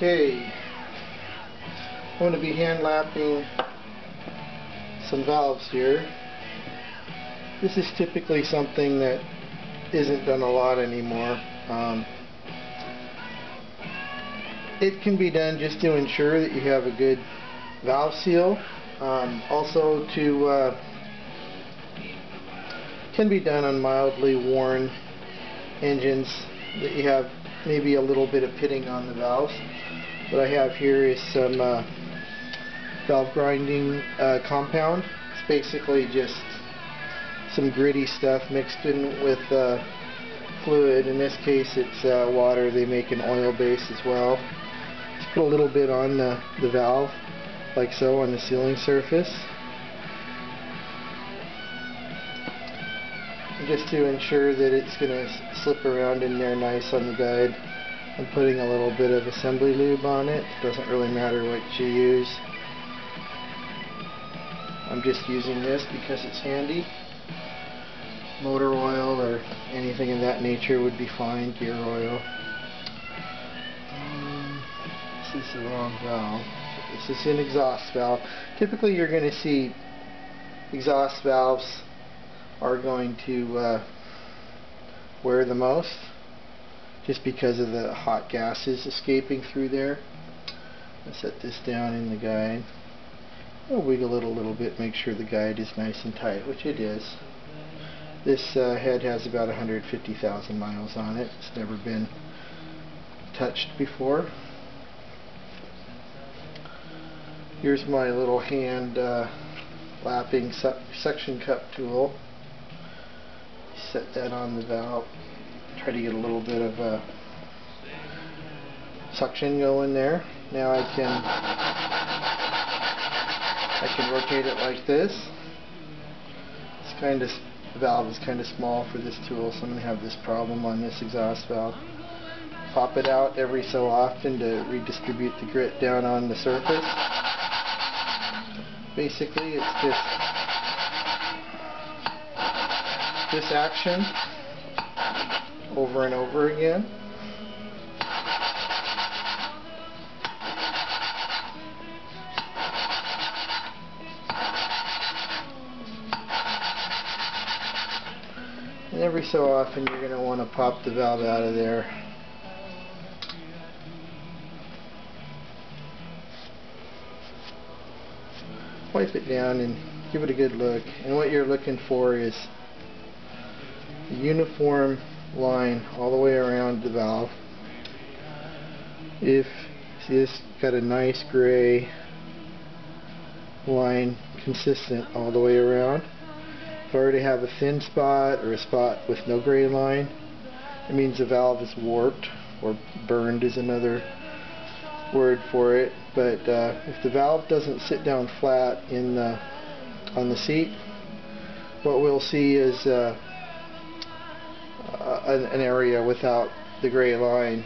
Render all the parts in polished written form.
Okay, I'm going to be hand lapping some valves here. This is typically something that isn't done a lot anymore. It can be done just to ensure that you have a good valve seal. Also can be done on mildly worn engines that you have maybe a little bit of pitting on the valves. What I have here is some valve grinding compound. It's basically just some gritty stuff mixed in with fluid. In this case it's water. They make an oil base as well. Just put a little bit on the valve, like so, on the sealing surface, just to ensure that it's going to slip around in there nice on the guide. I'm putting a little bit of assembly lube on it. Doesn't really matter what you use. I'm just using this because it's handy. Motor oil or anything of that nature would be fine. Gear oil. This is the wrong valve. This is an exhaust valve. Typically you're going to see exhaust valves are going to wear the most, just because of the hot gases escaping through there. I'll set this down in the guide. I'll wiggle it a little bit, make sure the guide is nice and tight, which it is. This head has about 150,000 miles on it. It's never been touched before. Here's my little hand lapping suction cup tool. Set that on the valve. Try to get a little bit of suction going there. Now I can rotate it like this. The valve is kind of small for this tool, so I'm going to have this problem on this exhaust valve. Pop it out every so often to redistribute the grit down on the surface. Basically, it's just this action over and over again. And every so often you're going to want to pop the valve out of there. Wipe it down and give it a good look. And what you're looking for is a uniform line all the way around the valve. If see, this got a nice gray line consistent all the way around. If I already have a thin spot or a spot with no gray line, it means the valve is warped, or burned is another word for it. But if the valve doesn't sit down flat on the seat, what we'll see is an area without the gray line,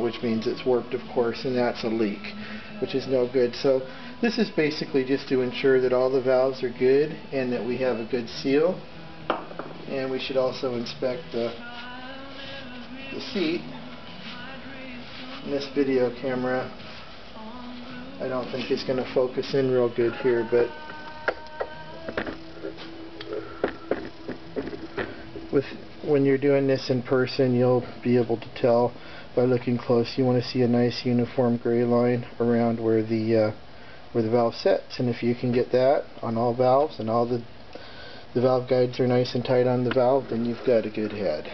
which means it's warped, of course, and that's a leak, which is no good. So this is basically just to ensure that all the valves are good and that we have a good seal. And we should also inspect the seat. And this video camera, I don't think it's going to focus in real good here, but when you're doing this in person, you'll be able to tell by looking close. You want to see a nice uniform gray line around where the valve sets, and if you can get that on all valves and all the valve guides are nice and tight on the valve, then you've got a good head.